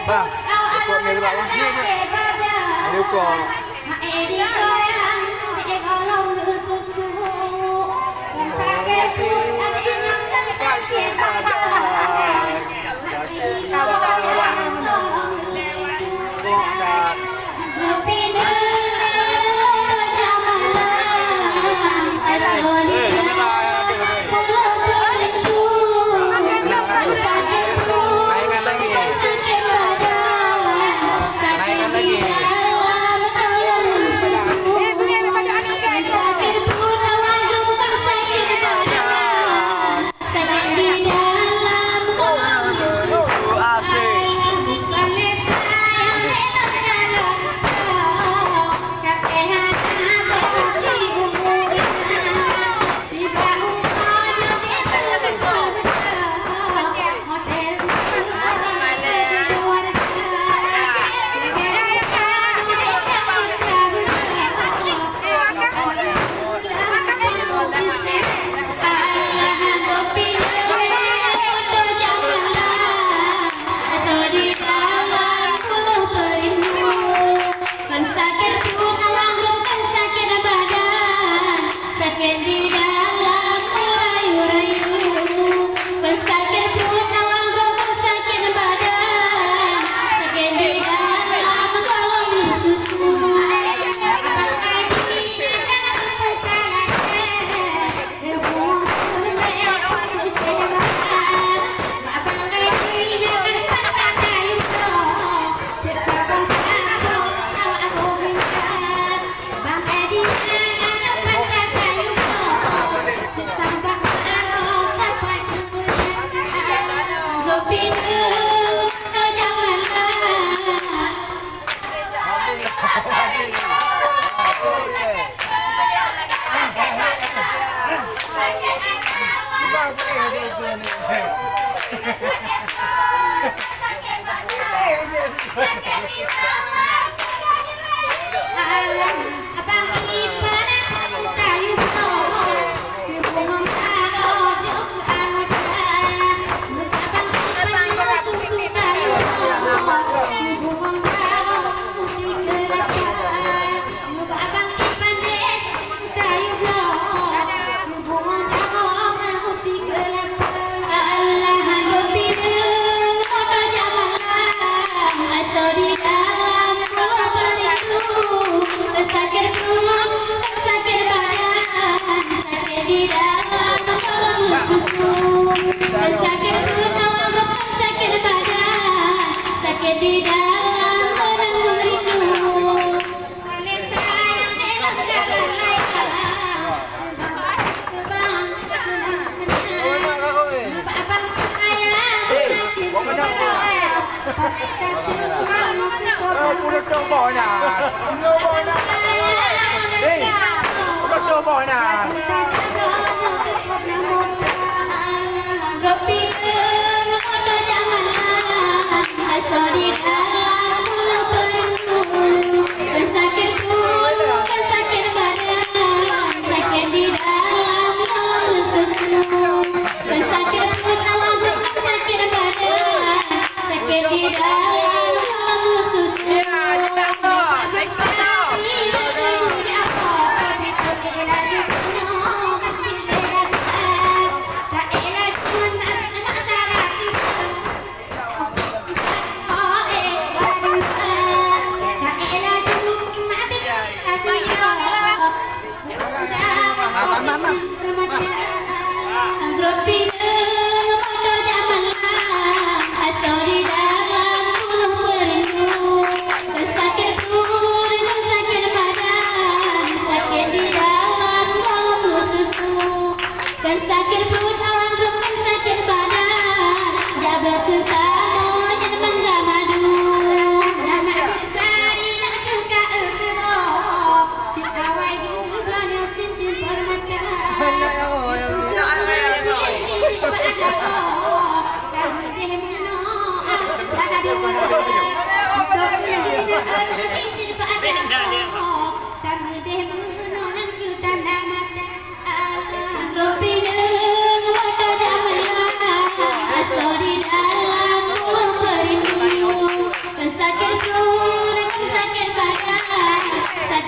Bang, ukur ni di bawah. Ni ukur.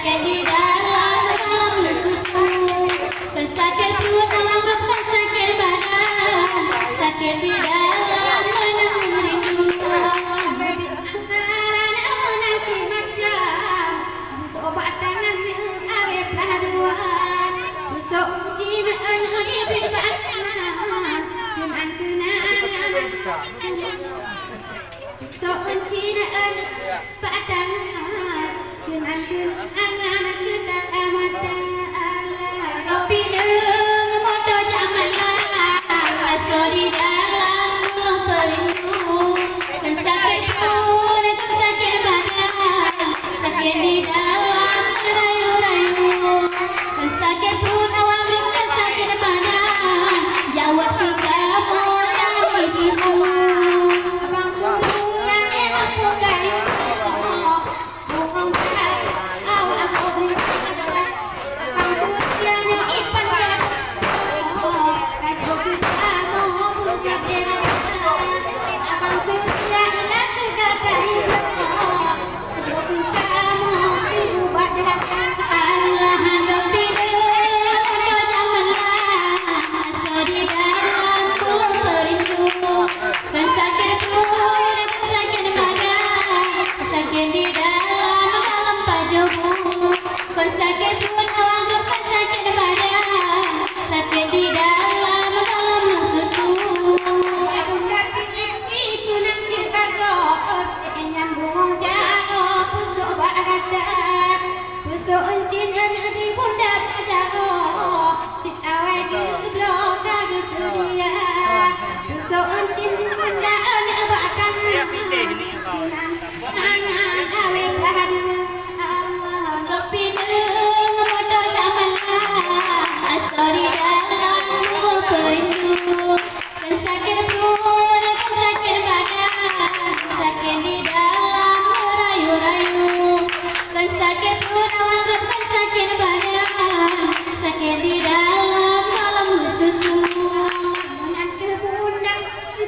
sakit di dalam susu, sakit perut awak sakit badan, sakit di dalam menanggung rindu. Asaran menanti macam, busuk obat tangan awet laduan, busuk cina di berbatan, cuman kenangan. So cina padangan, cuman kenangan kita amata. Kopi dengan motor jamalah, asal di dalam mulut perindu. Kan sakit pun, kan sakit badan, sakit di dalam rayu-rayu. Kan sakit pun awal kan sakit badan, jawab ke kamu jangan susu. Abang susu yang emang bukan bukan awak aku beri. Abang susu yang ipan kan kacau kamu pusat berat. Abang susu yang ilah segala ibu kacau kamu diubah datang. Allah Rabbi untuk jamalah asal di dalam pulau perindu. Kan sakit pun, kan sakit badan, sakit di dalam pajumu. Kan sakit pun awak kan sakit badan, sakit di dalam susu. Aku tak fikir itu nak cerita kau, nyambung jago pusuk bagada, pusuk encin di bunda jago, cik awal kedua kagak sedia, pusuk encin di bunda bakang, angan awal lahadu, Allah Rabbi dengan motor jamalah, asal di dalam mulut perindu. Kan sakit perut, kan sakit badan, sakit di dalam rayu-rayu. Kan sakit perut awak kan sakit badan, sakit di dalam malam susu. Menantu bunda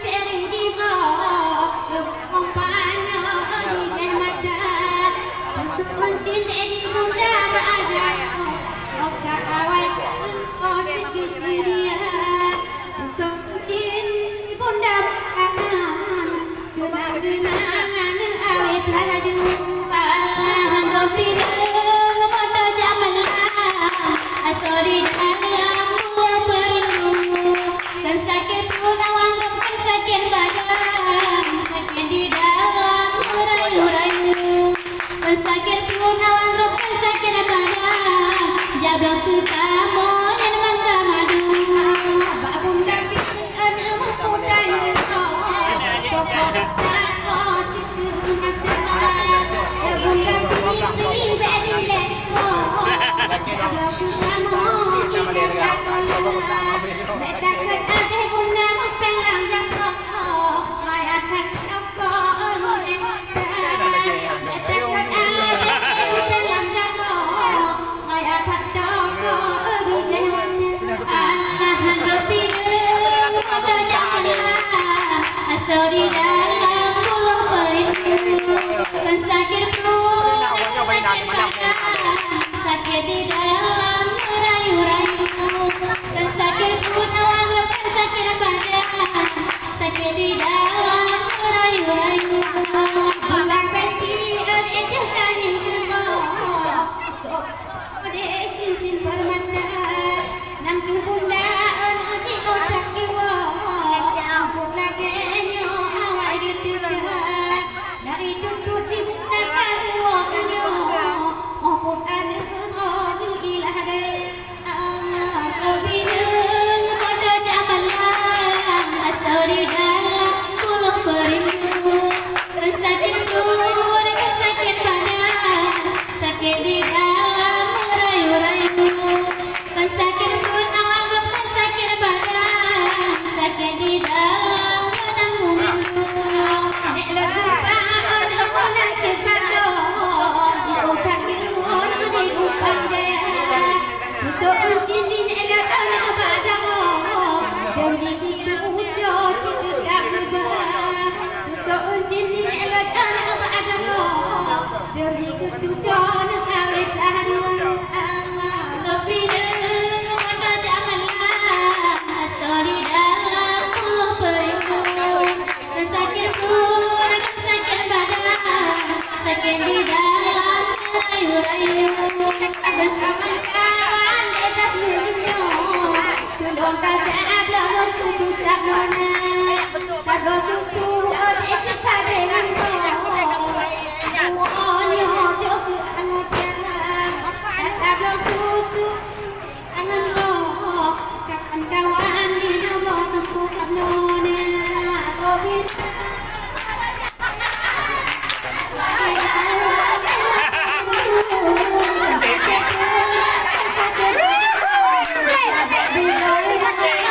ceri di bawah, kepopanya di mata. Masuk kuncin di bunda bajak, oka awal engkau cekis dia. Masuk kuncin di bunda kanan, kenang-kenangan awet ladu. Allah Rabbi dengan motor jamalah, asal di dalam buah perindu. Kan sakit pun awak kan sakit badan, sakit di dalam rayu-rayu. Kan sakit pun awak kan sakit badan, jaga ke kamu yang mangga madu. Babun tapi ada mengkudan kau, pokok kau cikgu mata. Babun tapi beri lekko, jaga ke kamu yang mangga madu. Beta kata bunda mempenglang jago, mayat hak kau boleh kata. Beta kata mempenglang jago, mayat hak kau bijak. Allah Rabbi dengan motor jamalah, asal di dalam pulau perindu. Kan sakit perut, kan sakit badan, sakit di dalam rayu-rayu. Kan sakit perut awak kan sakit badan, sakit di dalam rayu-rayu. Abang peti ada tanim semua, so ada cincin permata. Nanti bunda uji otak kiwa, ampun lagi nyo awal gitu. Dari tuntut di bunda kagwa kanyo, ampun ada ilah deh. Allah Rabbi dengan motor jamalah, asal di dalam pulau perindu. Kan sakit perut, kan sakit badan, sakit di dalam rayu-rayu. Kan sakit perut awak kan sakit badan, sakit di dalam menanggung rindu. Nek lelupa ada pun cerita kau, di otak kau di upang jaya. Masuk encin di nek ada bajamu, dan di ujo cerita tak lebah. Masuk encin di nek ada bajamu, dan di ujo nak awet Lebih dengan jamalah sorry dalam puluh perindu dan sakit pun akan sakit badan sakit di dalam rayu-rayu dan sama kawan dekat dunia tolong tajam lalu susu tak nona kalau susu ojek cita dengan kau Wonyo joku anut jalan kalau susu angan lo kawan kawan di nomor susu tak nona covid Hey,